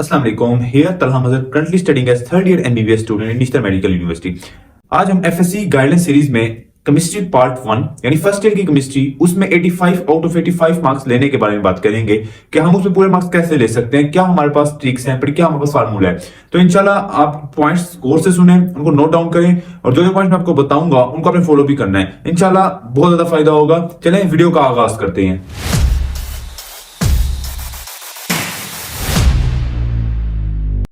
अस्सलाम वालेकुम, here Talha Mazhar currently studying as third year MBBS student in Eastern Medical University। आज हम FSC guideline series में chemistry part 1 यानी first year की केमिस्ट्री उसमें 85 आउट ऑफ 85 मार्क्स लेने के बारे में बात करेंगे कि हम उसमें पूरे मार्क्स कैसे ले सकते हैं, क्या हमारे पास ट्रिक्स हैं, फिर क्या हमारे पास फार्मूला है। तो इंशाल्लाह आप पॉइंट्स गौर से सुने, उनको नोट डाउन करें और जो जो पॉइंट मैं आपको बताऊंगा उनको आपने फॉलो भी करना है। इंशाल्लाह बहुत ज्यादा फायदा होगा। चलें वीडियो का आगाज करते हैं।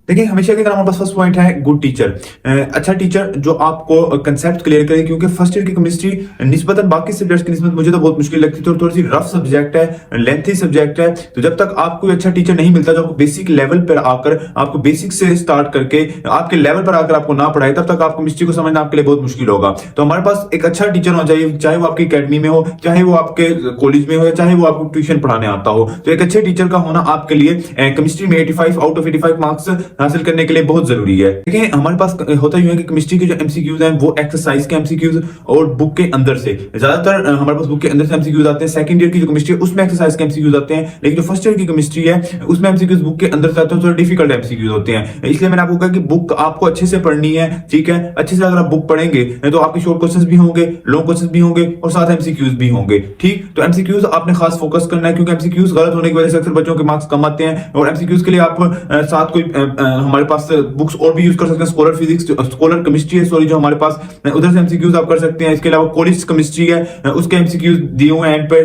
देखिए, हमेशा की तरह हमारे पास फर्स्ट पॉइंट है गुड टीचर। अच्छा टीचर जो आपको कंसेप्ट क्लियर करे, क्योंकि फर्स्ट ईयर की केमिस्ट्री निस्बतन बाकी सब्जेक्ट्स की निस्बत मुझे तो बहुत मुश्किल लगती थी और थोड़ी सी रफ सब्जेक्ट है, लेंथी सब्जेक्ट है। तो जब तक आपको अच्छा टीचर नहीं मिलता जो आपको बेसिक लेवल पर आकर आपको बेसिक से स्टार्ट करके आपके लेवल पर आकर आपको ना पढ़ाए, तब तक आपको केमिस्ट्री को समझना आपके लिए बहुत मुश्किल होगा। तो हमारे पास एक अच्छा टीचर होना चाहिए, चाहे वो आपकी अकेडमी में हो, चाहे वो आपके कॉलेज में हो, चाहे वो आपको ट्यूशन पढ़ाने आता हो। तो एक अच्छे टीचर का होना आपके लिए केमिस्ट्री में 85 आउट ऑफ 85 मार्क्स हासिल करने के लिए बहुत जरूरी है। देखिए, हमारे पास होता ही है कि केमिस्ट्री के जो एमसीक्यूज हैं वो एक्सरसाइज के एमसीक्यूज और बुक के अंदर से, ज्यादातर हमारे पास बुक के अंदर से एमसीक्यूज आते हैं। सेकंड ईयर की जो केमिस्ट्री है उसमें एक्सरसाइज के एमसीक्यूज आते हैं, लेकिन जो फर्स्ट ईयर की केमिस्ट्री है उसमें एमसीक्यूज बुक के अंदर से आते हैं, थोड़े डिफिकल्ट एमसीक्यूज होते हैं। इसलिए मैंने आपको कहा कि बुक आपको अच्छे से पढ़नी है, ठीक है। अच्छे से अगर आप बुक पढ़ेंगे तो आपके शॉर्ट क्वेश्चंस भी होंगे, लॉन्ग क्वेश्चंस भी होंगे और साथ एमसीक्यूज भी होंगे, ठीक। तो एमसीक्यूज आपने खास फोकस करना है, क्योंकि एमसीक्यूज गलत होने की वजह से अक्सर बच्चों के मार्क्स कम आते हैं। और एमसीक्यूज के लिए आप साथ कोई हमारे पास बुक्स और भी यूज कर सकते हैं। स्कॉलर फिजिक्स, स्कॉलर केमिस्ट्री है सॉरी, जो हमारे पास उधर से एमसीक्यूज आप कर सकते हैं। इसके अलावा कॉलेज केमिस्ट्री है, उसके एमसीक्यूज दिए हुए हैं एंड पे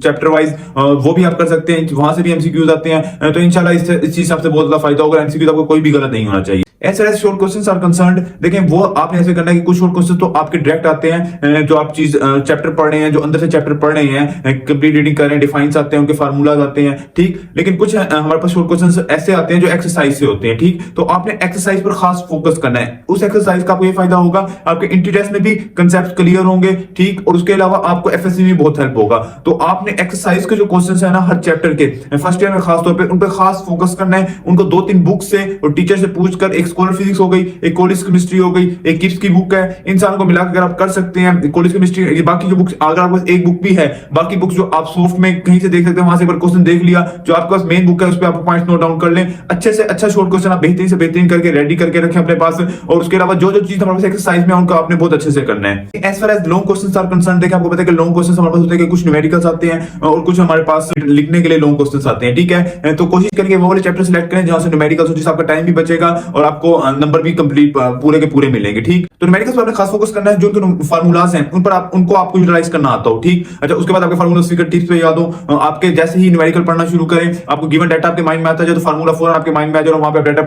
चैप्टर वाइज, वो भी आप कर सकते हैं, वहां से भी एमसीक्यूज आते हैं। तो इंशाल्लाह इस चीज से आपसे बहुत ज्यादा फायदा होगा। एमसीक्यूज आपको कोई भी गलत नहीं होना चाहिए। ऐसे ऐसे शॉर्ट क्वेश्चंस आर कंसर्न्ड, देखें वो आपने ऐसे करना है कि कुछ शॉर्ट क्वेश्चंस तो आपके डायरेक्ट आते हैं, जो आप चीज चैप्टर पढ़ रहे हैं, जो अंदर से चैप्टर पढ़ रहे हैं, कंप्लीट रीडिंग कर रहे हैं, डिफाइंस आते हैं, उनके फार्मूलाज आते हैं, ठीक। लेकिन कुछ हमारे पास शॉर्ट क्वेश्चंस ऐसे आते हैं जो एक्सरसाइज से होते हैं, ठीक। तो आपने एक्सरसाइज पर खास फोकस करना है। उस एक्सरसाइज का आपको ये फायदा होगा, आपके इंट्री टेस्ट में भी कंसेप्ट क्लियर होंगे, ठीक। और उसके अलावा आपको एफएससी में बहुत हेल्प होगा। तो आपने एक्सरसाइज के जो क्वेश्चंस है ना हर चैप्टर के, फर्स्ट ईयर में खास तौर पर उन पर खास फोकस करना है। उनको 2-3 बुक से और टीचर से पूछकर, एक स्कॉलर फिजिक्स हो गई, एक कॉलेज केमिस्ट्री हो गई, एक गिब्स की बुक है, इंसान को मिलाकर आप कर सकते हैं। कॉलेज केमिस्ट्री बाकी जो बुक्स, अगर आपके पास एक बुक भी है, बाकी बुक्स जो आप सॉफ्ट में कहीं से देख सकते हैं, वहां से एक बार क्वेश्चन देख लिया, जो आपके पास मेन बुक है उस पे आप पॉइंट्स नोट डाउन कर लें। अच्छे से अच्छा शॉर्ट क्वेश्चन आप बेहतरीन से बेहतरीन करके रेडी करके रखें अपने पास। और उसके अलावा जो जो चीज हमारे पास एक्सरसाइज में उनको आपने बहुत अच्छे से करना है। As far as long questions are concern, देखिए आपको पता है कि लॉन्ग क्वेश्चंस हमारे पास होते हैं, कुछ न्यूमेरिकल्स आते हैं और कुछ हमारे पास लिखने के लिए लॉन्ग क्वेश्चंस आते हैं, ठीक है। तो कोशिश करके वो वाले चैप्टर सिलेक्ट करें जहां से न्यूमेरिकल्स हो, जिससे आपका टाइम भी बचेगा और आपको नंबर भी कंप्लीट पूरे के पूरे मिलेंगे, ठीक। तो न्यूमेरिकल्स पर आपने खास फोकस करना है, जो उनके फार्मूलाज हैं उन पर उनको आपको यूटिलाइज करना आता हो, ठीक। अच्छा, उसके बाद आपके फार्मूलाज फिगर टिप्स पे याद हो। आपके जैसे ही न्यूमेरिकल पढ़ना शुरू करें, आपको गिवन डाटा आपके माइंड में आता है, तो फार्मूला फौरन आपके माइंड में आ जाए और वहां पे डाटा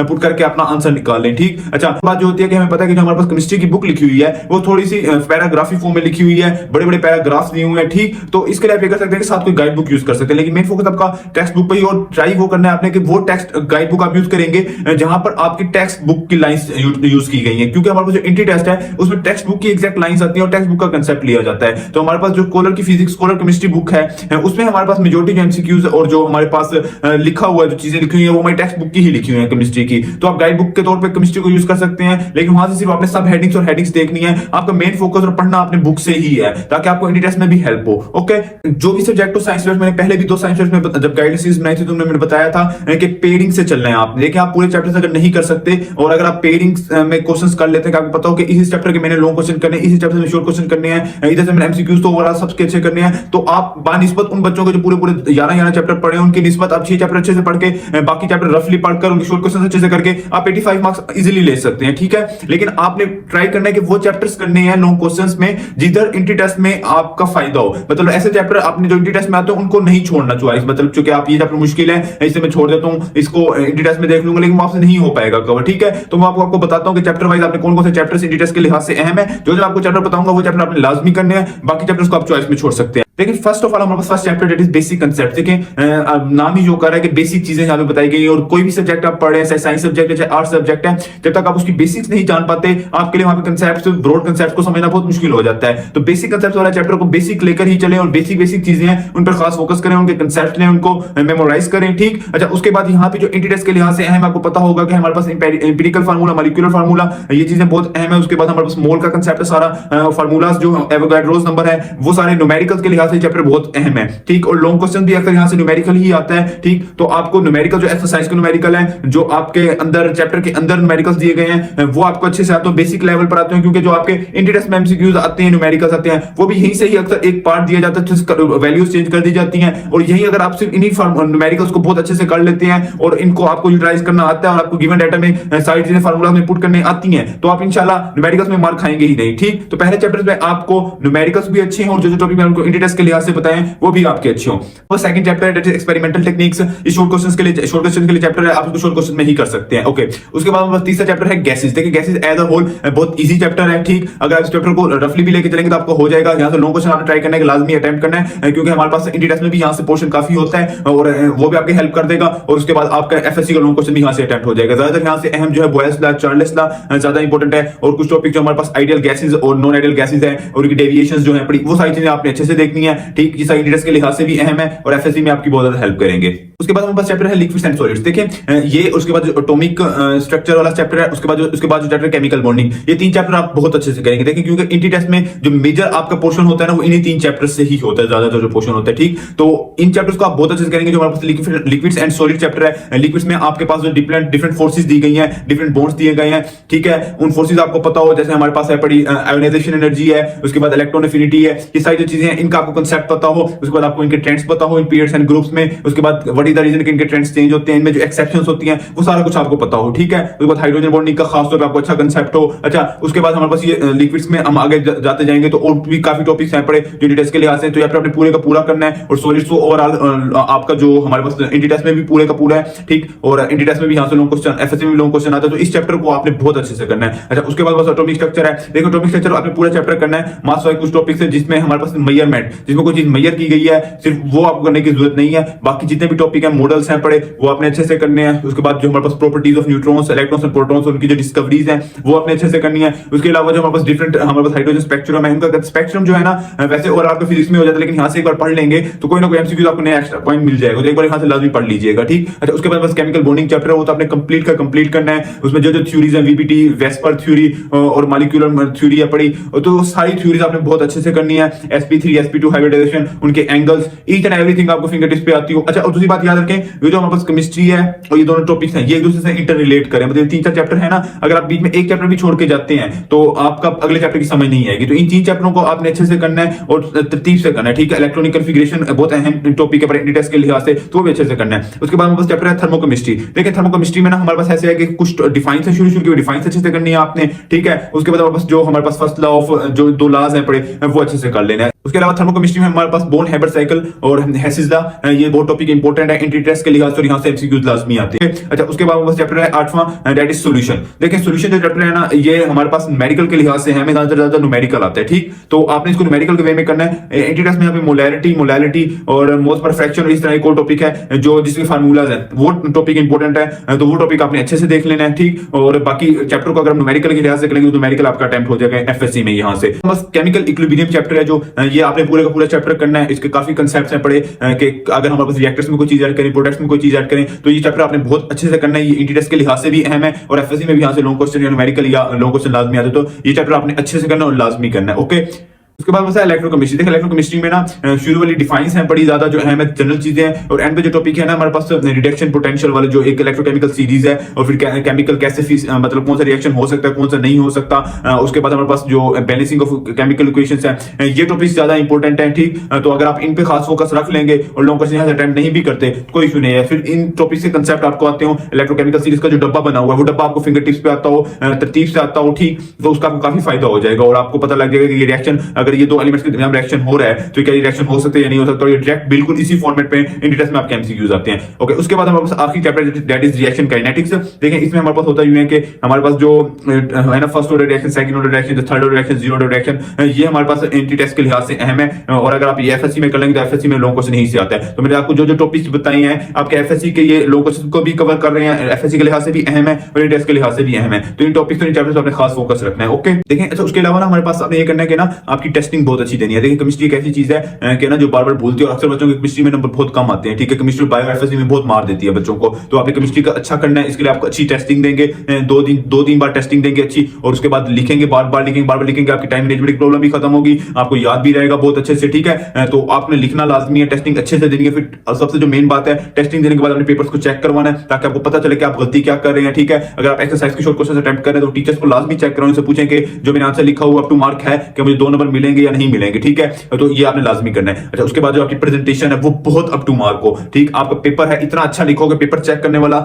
पुट करके अपना आंसर निकाल लें, ठीक। अच्छा, बात जो होती है कि हमें पता है कि जो हमारे पास केमिस्ट्री की बुक लिखी हुई है वो थोड़ी सी पैराग्राफी फॉर्म में लिखी हुई है, बड़े बड़े पैराग्राफ्स दिए हुए हैं, ठीक। तो इसके लिए आप ये कर सकते हैं कि साथ कोई गाइड बुक यूज कर सकते हैं, लेकिन मेन फोकस आपका टेक्स्ट बुक पे ही, और ट्राई वो करना है आपने कि वो टेक्स्ट गाइड बुक आप यूज करेंगे जहां पर आपकी टेक्स्ट बुक की लाइंस यूज की गई है, क्योंकि हमारे पास जो इंट्री टेस्ट है उसमें टेक्स्ट बुक की एग्जैक्ट लाइंस आती है और टेक्स्ट बुक का कांसेप्ट लिया जाता है। तो हमारे पास जो स्कॉलर की फिजिक्स, स्कॉलर केमिस्ट्री बुक है उसमें हमारे पास मेजॉरिटी जो एमसीक्यूज और जो हमारे पास लिखा हुआ है, जो चीजें लिखी हुई है वो हमारी टेक्स्ट बुक की ही लिखी हुई है केमिस्ट्री की। तो आप गाइड बुक के तौर पे केमिस्ट्री को यूज कर सकते हैं, लेकिन वहां से सिर्फ आपने सब हेडिंग्स और हेडिंग्स देखनी है। आपका मेन फोकस और पढ़ना अपने बुक से ही है, ताकि आपको इंट्री टेस्ट में भी हेल्प हो, ओके। जो भी सब्जेक्ट हो, साइंस मैंने पहले भी 2 साइंस में जब गाइडेंस बनाई थी तो मैंने बताया था कि पेयरिंग से चलना है आपने। देखिए, आप पूरे चैप्टर अगर नहीं कर सकते और अगर आप पेयरिंग में क्वेश्चंस कर लेते हैं, आपको पता हो कि इसी चैप्टर के मैंने लॉन्ग क्वेश्चन करने हैं, इसी चैप्टर में शॉर्ट क्वेश्चन करने हैं, इधर से मैंने एमसीक्यूज तो ओवरऑल सबके अच्छे करने हैं, तो आप बानिस्बत उन बच्चों के जो पूरे 11 चैप्टर पढ़े हैं उनकी निस्बत आप 6 चैप्टर अच्छे से पढ़ के, बाकी चैप्टर रफली पढ़कर उनके शॉर्ट क्वेश्चन अच्छे से करके आप 85 मार्क्स इजीली ले सकते हैं, ठीक है। लेकिन आपने ट्राई करना है कि वो चैप्टर्स करने हैं लॉन्ग क्वेश्चंस में जिधर इंट्री टेस्ट में आपका फायदा हो। मतलब ऐसे चैप्टर आपने जो इंट्री टेस्ट में आते हैं उनको नहीं छोड़ना चाहिए। मतलब चूंकि आप ये चैप्टर मुश्किल है इसे मैं छोड़ देता हूं, इसको इंट्री टेस्ट में देख लूंगा, लेकिन आपसे नहीं हो पाएगा कवर, ठीक है। तो मैं आपको बताता हूं कि चैप्टर वाइज आपने कौन कौन से चैप्टर्स इंट्री टेस्ट के लिहाज से अहम है। जो आपको चैप्टर बताऊंगा वो चैप्टर आपने लाजमी करने हैं, बाकी चैप्टर्स को आप चॉइस में छोड़ सकते हैं। लेकिन फर्स्ट ऑफ ऑल हमारे पास first chapter that is basic concept. देखिए, नाम ही जो कर रहा है कि बेसिक चीजें यहां पे बताई गई है, और कोई भी सब्जेक्ट आप पढ़ रहे हैं, चाहे साइंस सब्जेक्ट है चाहे आर्ट्स सब्जेक्ट है, जब तक आप उसकी बेसिक्स नहीं जान पाते आपके लिए वहां पे कांसेप्ट्स, ब्रॉड कांसेप्ट्स को समझना बहुत मुश्किल हो जाता है। तो बेसिक कांसेप्ट्स वाला चैप्टर को बेसिक लेकर ही चलें और बेसिक चीजें हैं उन पर खास फोकस करें, उनके कांसेप्ट लें, उनको मेमोराइज करें, ठीक। अच्छा, उसके बाद यहाँ पे जो इंट्री टेस्ट के लिहाज से अहम, आपको पता होगा कि हमारे पास एम्पिरिकल फार्मूला, मॉलिक्यूलर फार्मूला, ये चीजें बहुत अहम है। उसके बाद हमारे पास मोल का कांसेप्ट है, सारा फार्मूलाज जो एवोगाड्रोस नंबर है वो सारे न्यूमेरिकल्स के लिहाज पास ये चैप्टर बहुत अहम है, ठीक। और लॉन्ग क्वेश्चन भी अक्सर यहाँ से न्यूमेरिकल ही आता है, ठीक। तो आपको न्यूमेरिकल जो एक्सरसाइज के न्यूमेरिकल है, जो आपके अंदर चैप्टर के अंदर न्यूमेरिकल्स दिए गए हैं, वो आपको अच्छे से आते हैं, बेसिक लेवल पर आते हैं, क्योंकि जो आपके इंटीटेस्ट में एमसीक्यूज आते हैं, न्यूमेरिकल्स आते हैं, वो भी यहीं से ही अक्सर एक पार्ट दिया जाता है, तो वैल्यूज चेंज कर दी जाती हैं। और यही अगर आप सिर्फ इन्हीं न्यूमेरिकल्स को बहुत अच्छे से कर लेते हैं और इनको आपको यूटिलाइज करना आता है और आपको गिवन डाटा में सारी चीजें फार्मूला में पुट करने आती हैं, तो आप इंशाल्लाह न्यूमेरिकल्स में मार्क खाएंगे ही नहीं, ठीक। तो पहले चैप्टर में आपको न्यूमेरिकल्स भी अच्छे हैं और जो टॉपिक मैंने आपको इंटीटेस्ट के लिहाज से बताएं वो भी आपके अच्छे हों। और सेकंड चैप्टर है दैट इज एक्सपेरिमेंटल टेक्निक्स। ये शॉर्ट क्वेश्चंस के लिए चैप्टर है, आप इसको शॉर्ट क्वेश्चन में ही कर सकते हैं, ओके। उसके बाद तीसरा चैप्टर है गैसेस। देखिए गैसेस एज अ होल बहुत इजी चैप्टर है, ठीक। अगर आप इस चैप्टर को रफली भी लेके चलेंगे तो आपको हो जाएगा। यहाँ से लॉन्ग क्वेश्चन आपने ट्राई करना है, लाजमी अटेम्प्ट करना है, क्योंकि हमारे पास इंटीटेस्ट में भी यहाँ से पोर्शन काफी होता है और वो भी आपकी हेल्प कर देगा। और उसके बाद आपका एफएससी का लॉन्ग क्वेश्चन भी यहाँ से अटेम्प्ट हो जाएगा। ज्यादातर यहाँ से अहम जो है बॉयल्स लॉ, चार्ल्स लॉ ज्यादा इंपॉर्टेंट है, और कुछ टॉपिक जो हमारे पास आइडियल गैसेस और नॉन आइडियल गैसेस है और उनकी डेविएशंस जो है पड़ी, वो सारी चीजें आपने अच्छे से देखनी है, ठीक। ये सारी इंटीटेस्ट के लिहाज से भी अहम है और एफएससी में आपकी बहुत ज्यादा हेल्प करेंगे। उसके बाद हमारे पास चैप्टर है लिक्विड्स एंड सॉलिड्स। देखिए ये उसके बाद जो एटॉमिक स्ट्रक्चर वाला चैप्टर है, उसके बाद जो चैप्टर केमिकल बॉन्डिंग, ये तीन चैप्टर आप बहुत अच्छे से करेंगे। देखिए क्योंकि इंटीटेस्ट में जो मेजर आपका पोर्शन होता है ना, वो इन्हीं तीन चैप्टर से ही होता है, ज्यादातर जो पोर्शन होता है, ठीक। तो इन चैप्टर्स को आप बहुत अच्छे से करेंगे। जो हमारे पास लिक्विड्स एंड सॉलिड चैप्टर है, लिक्विड्स में आपके पास जो डिफरेंट फोर्सेस दी गई हैं, डिफरेंट बॉन्ड्स दिए गए हैं, ठीक है। उन फोर्सेस आपको पता हो, जैसे हमारे पास है पड़ी आयोनाइजेशन एनर्जी है, उसके बाद इलेक्ट्रॉन एफिनिटी है, ये सारी जो चीजें हैं इनका आपको कांसेप्ट पता हो, उसके बाद आपको इनके ट्रेंड्स पता हो इन पीरियड्स एंड ग्रुप्स में, उसके बाद व्हाट इज द रीजन कि इनके ट्रेंड्स चेंज होते हैं, इनमें जो एक्सेप्शंस होती हैं वो सारा कुछ आपको पता हो, ठीक है। उसके बाद हाइड्रोजन बॉन्डिंग का खास तौर पे आपको अच्छा कांसेप्ट हो। अच्छा, उसके बाद हमारे पास ये लिक्विड्स में हम आगे जाते जाएंगे तो और भी काफी टॉपिक्स हैं पड़े जो इंटीटेस्ट के लिहाज से, तो यहाँ पे आपने पूरे का पूरा करना है। और सॉलिड्स तो ओवरऑल आपका जो हमारे पास इंटीटेस्ट में भी पूरे का पूरा है, ठीक। और इंटीटेस्ट में भी यहाँ से लॉन्ग क्वेश्चन, एफएससी में लॉन्ग क्वेश्चन आता है, तो इस चैप्टर को आपने बहुत अच्छे से करना है। अच्छा, उसके बाद बस एटॉमिक स्ट्रक्चर है। देखो एटॉमिक स्ट्रक्चर आपने पूरा चैप्टर करना है। मास वाइज कुछ टॉपिक्स है जिसमें हमारे पास मेजरमेंट, जिसमें कोई चीज मेजर की गई है, सिर्फ वो आपको करने की जरूरत नहीं है। बाकी जितने भी टॉपिक है, मॉडल्स हैं पड़े, वो आपने अच्छे से करने हैं। उसके बाद जो हमारे पास properties of neutrons, electrons and protons, उनकी जो डिस्कवरीज हैं वो आपने अच्छे से करनी है। उसके अलावा जो हमारे पास डिफरेंट हमारे पास हाइड्रोजन स्पेक्ट्रम है, उनका स्पेक्ट्रम जो है ना, वैसे और आपको फिजिक्स में हो जाता है, लेकिन यहाँ से एक बार पढ़ लेंगे तो कोई ना कोई एमसीक्यू आपको नया एक्स्ट्रा पॉइंट मिल जाएगा, तो एक बार यहाँ से लाजमी पढ़ लीजिएगा, ठीक। अच्छा, उसके बाद बस केमिकल बॉन्डिंग चैप्टर है, वो तो आपने कंप्लीट करना है। उसमें जो थ्योरीज है, वीबीटी, वेस्पर थ्योरी और मॉलिक्यूलर थ्योरी है पड़ी, तो सारी थ्योरीज आपने बहुत अच्छे से करनी है। sp3 sp2 हाइब्रिडाइजेशन, उनके एंगल्स, ईच एंड एवरीथिंग आपको फिंगर टिप्स पे आती हो। अच्छा, और दूसरी बात याद रखें, ये जो हमारे पास केमिस्ट्री है और ये दोनों टॉपिक्स हैं, ये एक दूसरे से इंटर रिलेट करें। मतलब तीन चार चैप्टर है ना, अगर आप बीच में एक चैप्टर भी छोड़ के जाते हैं तो आपका अगले चैप्टर की समझ नहीं आएगी। तो इन तीन चैप्टरों को आपने अच्छे से करना है और तरतीब से करना है, ठीक है। इलेक्ट्रॉनिक कॉन्फ़िगरेशन बहुत अहम टॉपिक है पर इंटीटेस्ट के लिहाज से, तो वो भी अच्छे से करना है। उसके बाद हमारे पास चैप्टर है थर्मोकेमिस्ट्री। देखिए थर्मोकेमिस्ट्री में ना हमारे पास ऐसे है कि कुछ डिफाइन से शुरू की डिफाइन अच्छे से करनी है आपने, ठीक है। उसके बाद हमारे पास जो हमारे पास फर्स्ट लॉ ऑफ जो दो लॉज हैं पड़े, वो अच्छे से कर लेना है। उसके अलावा थर्मोकेमिस्ट्री में हमारे पास बोर्न हेबर्ट साइकिल और हेसिस लॉ, ये बहुत टॉपिक इंपॉर्टेंट है इंटीटेस्ट के लिहाज से, यहाँ से एमसीक्यूज लाजमी आते हैं। अच्छा, उसके बाद बस चैप्टर है 8वां, दैट इज सॉल्यूशन। देखिए सॉल्यूशन जो चैप्टर है ना, ये हमारे पास न्यूमेरिकल के लिहाज से हमें ज्यादा न्यूमेरिकल आता है, ठीक। तो आपने इसको न्यूमेरिकल के वे में करना है। इंटीटेस्ट में यहाँ पे मोलैरिटी और मोल्स पर फ्रैक्शन और इस तरह एक और टॉपिक है जो जिसके फार्मूलाज हैं, वो टॉपिक इंपॉर्टेंट है, तो वो टॉपिक आपने अच्छे से देख लेना है, ठीक। और बाकी चैप्टर को अगर न्यूमेरिकल के लिहाज से करेंगे तो न्यूमेरिकल आपका अटेम्प्ट हो जाएगा एफएससी में। यहाँ से बस केमिकल इक्विलिब्रियम चैप्टर है, जो ये आपने पूरे का पूरा चैप्टर करना है। इसके काफी कांसेप्ट्स हैं पड़े कि अगर हमारे पास रिएक्टर्स में कोई चीज ऐड करें, प्रोडक्ट्स में कोई चीज ऐड करें, तो ये चैप्टर आपने बहुत अच्छे से करना है। ये इंटीटेस्ट के लिहाज से भी अहम है और एफएससी में भी यहाँ से लॉन्ग क्वेश्चन या न्यूमेरिकल या लॉन्ग क्वेश्चन लाजमी आते, तो ये चैप्टर आपने अच्छे से करना और लाजमी करना है, ओके। उसके बाद बसा इलेक्ट्रोकेमिस्ट्री। देखिए इलेक्ट्रोकेमिस्ट्री में ना शुरू वाली डिफाइंस हैं बड़ी ज्यादा जो अहम जनरल चीजें हैं, और एंड पे जो टॉपिक है ना हमारे पास रिडक्शन पोटेंशियल वाले जो एक इलेक्ट्रोकेमिकल सीरीज है, और फिर केमिकल कैसे मतलब कौन सा रिएक्शन हो सकता है, कौन सा नहीं हो सकता। उसके बाद हमारे पास जो बैलेंसिंग ऑफ केमिकल इक्वेशंस है, ये टॉपिक्स ज्यादा इंपॉर्टेंट है, ठीक। तो अगर आप इन पे खास फोकस रख लेंगे और लॉन्ग क्वेश्चन यहाँ से अटेम्प्ट नहीं भी करते कोई इशू नहीं है। फिर इन टॉपिक से कंसेप्ट आपको आते हो, इलेक्ट्रोकेमिकल सीरीज का जो डब्बा बना हुआ है वो डब्बा आपको फिंगर टिप्स पे आता हो, तरतीब से आता हो, ठीक। तो उसका आपको काफी फायदा हो जाएगा और आपको पता लग जाएगा कि ये रिएक्शन, अगर ये दो एलिमेंट्स के रिएक्शन हो रहा है तो क्या रिएक्शन हो सकते हैं या नहीं हो सकता, और ये डायरेक्ट बिल्कुल इसी फॉर्मेट पे इंटीटेस्ट में आपके एमसीक्यूज आते हैं, ओके। उसके बाद हमारे पास आखिरी chapter that is reaction kinetics. देखें इसमें हमारे पास होता है कि हमारे पास जो है ना first order reaction, second order reaction, third order reaction, zero order reaction, ये हमारे पास इंटीटेस्ट के लिहाज से अहम है। और अगर आप ये एफएससी में कर लेंगे तो एफएससी में लॉन्ग क्वेश्चन यहीं से आता है। तो मैंने आपको जो टॉपिक्स बताए हैं आपके एफएससी के, ये लॉन्ग क्वेश्चन को भी कवर कर रहे हैं, एफएससी के लिहाज से भी अहम है और इंटीटेस्ट के लिहाज से भी अहम है। तो इन टॉपिक्स इन चैप्टर्स पे आपने खास फोकस रखना है, ओके। देखें अच्छा, उसके अलावा ना हमारे पास आपने ये करना है कि ना आपकी टेस्टिंग बहुत अच्छी देनी है। देखिए केमिस्ट्री एक ऐसी चीज है कि ना जो बार बार भूलती है, और अक्सर बच्चों के केमिस्ट्री में नंबर बहुत कम आते हैं। ठीक है, केमिस्ट्री बायो एफएससी में बहुत मार देती है बच्चों को। तो आपने केमिस्ट्री का अच्छा करना है, इसके लिए आपको अच्छी टेस्टिंग देंगे, दो तीन बार टेस्टिंग देंगे अच्छी, और उसके बाद लिखेंगे, बार बार लिखेंगे, आपकी टाइम मैनेजमेंट की प्रॉब्लम भी खत्म होगी, आपको याद भी रहेगा बहुत अच्छे से। ठीक है, तो आपने लिखना लाजमी है, टेस्टिंग अच्छे से देनी है। फिर सबसे जो मेन बात है, टेस्टिंग देने के बाद अपने पेपर्स को चेक करवाना है, ताकि आपको पता चले कि आप गलती क्या कर रहे हैं। ठीक है, अगर आप एक्सरसाइज के शॉर्ट क्वेश्चन अटेम्प्ट कर रहे हैं तो टीचर्स को लाजमी चेक करवाएं, उनसे पूछें कि जो मैंने आंसर लिखा हुआ अप टू मार्क है, कि मुझे 2 नंबर मिलेंगे या नहीं मिलेंगे। ठीक है, तो ये आपने लाजमी करना है। अच्छा, उसके बाद जो आपकी प्रेजेंटेशन है वो बहुत अप टू मार्क हो। ठीक, आपका पेपर है इतना अच्छा लिखोगे, पेपर चेक करने वाला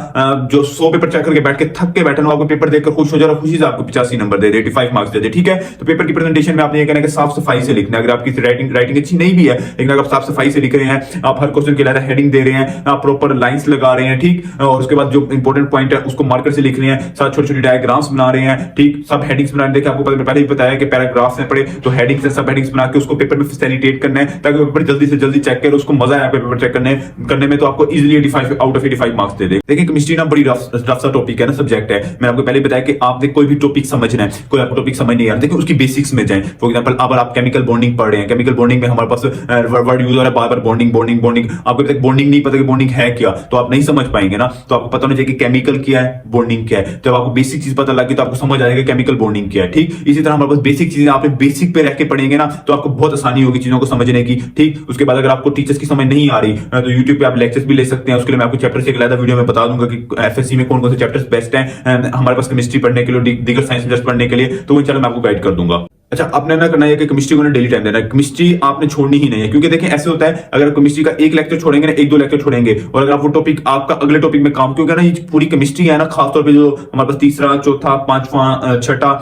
जो 100 पेपर चेक करके बैठ के थक के बैठे ना, आपको पेपर देखकर खुश हो जाए, खुशी से आपको 85 नंबर दे दे, 85 मार्क्स दे दे। ठीक है, तो पेपर की प्रेजेंटेशन में आपने ये कहना है कि साफ सफाई से लिखना है। अगर आपकी राइटिंग अच्छी नहीं भी है, लेकिन अगर आप साफ सफाई से लिख रहे हैं, आप हर क्वेश्चन के लिए हेडिंग दे रहे हैं, आप प्रॉपर लाइंस लगा रहे हैं। ठीक, और उसके बाद जो इंपॉर्टेंट पॉइंट है उसको मार्कर से लिख रहे हैं, साथ छोटी छोटी डायग्राम्स बना रहे हैं। ठीक, सब हेडिंग्स बना रहे हैं। आपको पहले ही बताया कि पैराग्राफ्स में पढ़े तो हेडिंग्स से सब हेडिंग्स बना के उसको पेपर में फैसिलिटेट करना है, ताकि पेपर जल्दी से जल्दी चेक करे, उसको मजा आए पेपर चेक करने में, तो आपको इजीली 85 आउट ऑफ 85 मार्क्स दे दे। देखिए केमिस्ट्री ना बड़ी रफ सा टॉपिक है ना, सब्जेक्ट है। मैंने आपको पहले बताया कि आपने कोई भी टॉपिक समझना है, कोई आपको टॉपिक समझ नहीं आ रहा, देखिए उसकी बेसिक्स में जाएं। फॉर एग्जांपल अगर आप केमिकल बॉन्डिंग पढ़ रहे हैं, केमिकल बॉन्डिंग में हमारे पास वर्ड यूज हो रहा है बार बार, बॉन्डिंग। आपको तक बॉन्डिंग नहीं पता कि बॉन्डिंग है क्या, तो आप नहीं समझ पाएंगे ना। तो आपको पता होना चाहिए कि केमिकल क्या है, बॉन्डिंग क्या है। जब आपको बेसिक चीज पता लगी तो आपको समझ आएगा केमिकल बॉन्डिंग क्या है। ठीक, इसी तरह हमारे पास बेसिक चीजें आपने बेसिक पे रह के पढ़ेंगे ना, तो आपको बहुत आसानी होगी चीजों को समझने की। ठीक, उसके बाद अगर आपको टीचर्स की समझ नहीं आ रही तो यूट्यूब पे आप लेक्चर्स भी ले सकते हैं। उसके लिए मैं आपको चैप्टर से एक अलग वीडियो में बता दूंगा कि एफएससी में कौन कौन से चैप्टर्स बेस्ट हैं हमारे पास केमिस्ट्री पढ़ने के लिए, दीगर साइंस सब्जेक्ट्स पढ़ने के लिए, तो वो इंशाल्लाह मैं आपको गाइड कर दूंगा। अच्छा, आपने ना करना है कि केमिस्ट्री को ना डेली टाइम देना है। केमिस्ट्री आपने छोड़नी ही नहीं है, क्योंकि देखिए ऐसे होता है, अगर केमिस्ट्री का एक लेक्चर छोड़ेंगे ना, 1-2 लेक्चर छोड़ेंगे, और अगर आप वो टॉपिक आपका अगले टॉपिक में काम, क्योंकि ना ये पूरी केमिस्ट्री है ना, खासतौर पे जो हमारे पास तीसरा, चौथा, पांचवा, छठा,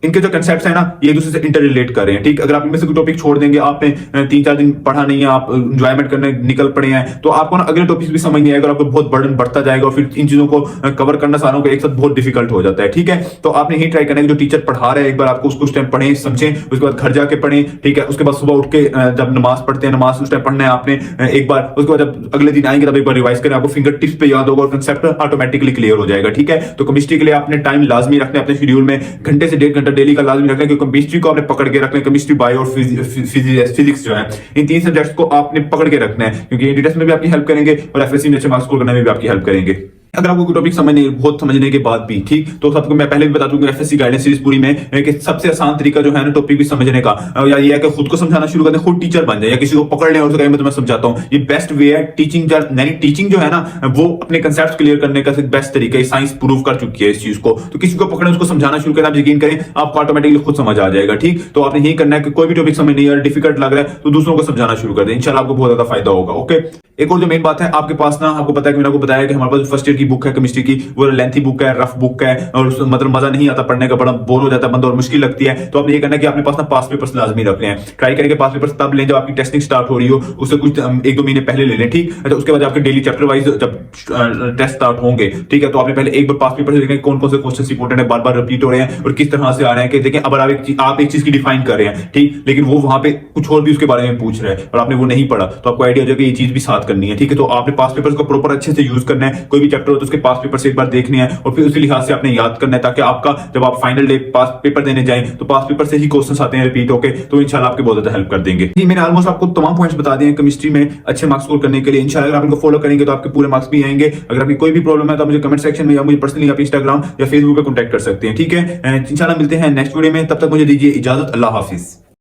इनके जो कंसेप्ट्स हैं ना, ये एक दूसरे से इंटर रिलेट कर रहे हैं। ठीक, अगर आप इनमें से कोई टॉपिक छोड़ देंगे, आपने 3-4 दिन पढ़ा नहीं है, आप एंजॉयमेंट करने निकल पड़े हैं, तो आपको ना अगले टॉपिक भी समझ नहीं आएगा, आपको बहुत बर्डन बढ़ता जाएगा, और फिर इन चीजों को कवर करना सारों को एक साथ बहुत डिफिकल्ट हो जाता है। ठीक है, तो आपने ही ट्राई करना है कि जो टीचर पढ़ा रहे हैं, एक बार आपको उसको उस टाइम पढ़ें, समझें, उसके बाद घर जाके पढ़ें। ठीक है, उसके बाद सुबह उठ के जब नमाज पढ़ते हैं, नमाज उस टाइम पढ़ना है आपने एक बार, उसके बाद जब अगले दिन आएंगे तब एक बार रिवाइज करें, आपको फिंगर टिप्स पे याद होगा और कंसेप्ट ऑटोमेटिकली क्लियर हो जाएगा। ठीक है, तो केमिस्ट्री के लिए आपने टाइम लाजमी रखना है अपने शेड्यूल में, घंटे से 1.5 घंटा डेली का लाजमी रखना है, क्योंकि केमिस्ट्री को आपने पकड़ के रखना है। केमिस्ट्री, बायो और फिजिक्स जो है, इन 3 सब्जेक्ट्स को आपने पकड़ के रखना है, क्योंकि ये टेस्ट में भी आपकी हेल्प करेंगे और एफएससी में अच्छे मार्क्स स्कोर करने में भी आपकी हेल्प करेंगे। अगर आपको कोई टॉपिक समझ नहीं, बहुत समझने के बाद भी, ठीक, तो सबको मैं पहले भी बता दूंगा एफएससी गाइडेंस सीरीज पूरी में कि सबसे आसान तरीका जो है ना टॉपिक भी समझने का, या ये है कि खुद को समझाना शुरू कर दें, खुद टीचर बन जाए, या किसी को पकड़ लें और उसे कहें मैं तुम्हें समझाता हूं। ये बेस्ट वे है टीचिंग। यानी टीचिंग जो है ना, वो अपने कंसेप्ट क्लियर करने का बेस्ट तरीका है। साइंस प्रूव कर चुकी है इस चीज को। तो किसी को पकड़े, उसको समझाना शुरू करें, आप यकीन करें आपको ऑटोमेटिकली खुद समझ आ जाएगा। ठीक, तो आपने यही करना है कि कोई भी टॉपिक समझ नहीं आ रहा, डिफिकल्ट लग रहा है, तो दूसरों को समझाना शुरू कर दें, इंशाल्लाह आपको बहुत ज्यादा फायदा होगा। ओके, एक और जो मेन बात है, आपके पास ना, आपको पता है कि मैंने आपको बताया कि हमारे पास फर्स्ट ईयर की बुक है केमिस्ट्री की, वो लेंथी बुक है, रफ बुक है, और मतलब मजा नहीं आता पढ़ने का, बड़ा बोर हो जाता है बंदा और मुश्किल लगती है। तो आपने ये करना है कि आपने पास ना पास पेपर्स लाजमी रख लें। ट्राई करेंगे पास पेपर्स तब लें जब आपकी टेस्टिंग स्टार्ट हो रही हो, उससे कुछ 1-2 महीने पहले ले लें। ठीक, अच्छा, उसके बाद आपके डेली चैप्टर वाइज जब टेस्ट स्टार्ट होंगे, ठीक है, तो आपने पहले एक बार पास पेपर से देखें कौन कौन से क्वेश्चन इंपॉर्टेंट है, बार बार रिपीट हो रहे हैं और किस तरह से आ रहे हैं। कि देखें, अब आप एक चीज की डिफाइन कर रहे हैं, ठीक, लेकिन वो वहां पे कुछ और भी उसके बारे में पूछ रहे हैं और आपने वो नहीं पढ़ा, तो आपको आइडिया हो जाएगा ये चीज भी साथ करनी है। ठीक है, तो आपने पास पेपर्स को प्रॉपर अच्छे से यूज करना है। कोई भी चैप्टर हो तो उसके पास पेपर से एक बार देखने हैं और फिर उसी लिहाज से आपने याद करना है, ताकि आपका जब आप फाइनल डे पास पेपर देने जाएं तो पास पेपर से ही क्वेश्चंस आते हैं रिपीट होके, तो इंशाल्लाह आपके बहुत ज्यादा हेल्प कर देंगे। ये मैंने ऑलमोस्ट आपको तमाम पॉइंट्स बता दिए हैं केमिस्ट्री में अच्छे मार्क्स स्कोर करने के लिए। इंशाल्लाह अगर आप इनको फॉलो करेंगे तो आपके पूरे मार्क्स भी आएंगे। अगर आपकी कोई भी प्रॉब्लम है तो मुझे कमेंट सेक्शन में या मुझे पर्सनली आप इंस्टाग्राम या फेसबुक पे कॉन्टैक्ट कर सकते हैं। ठीक है, इंशाल्लाह मिलते हैं नेक्स्ट वीडियो में, तब तक मुझे दीजिए इजाजत। अल्लाह हाफिज।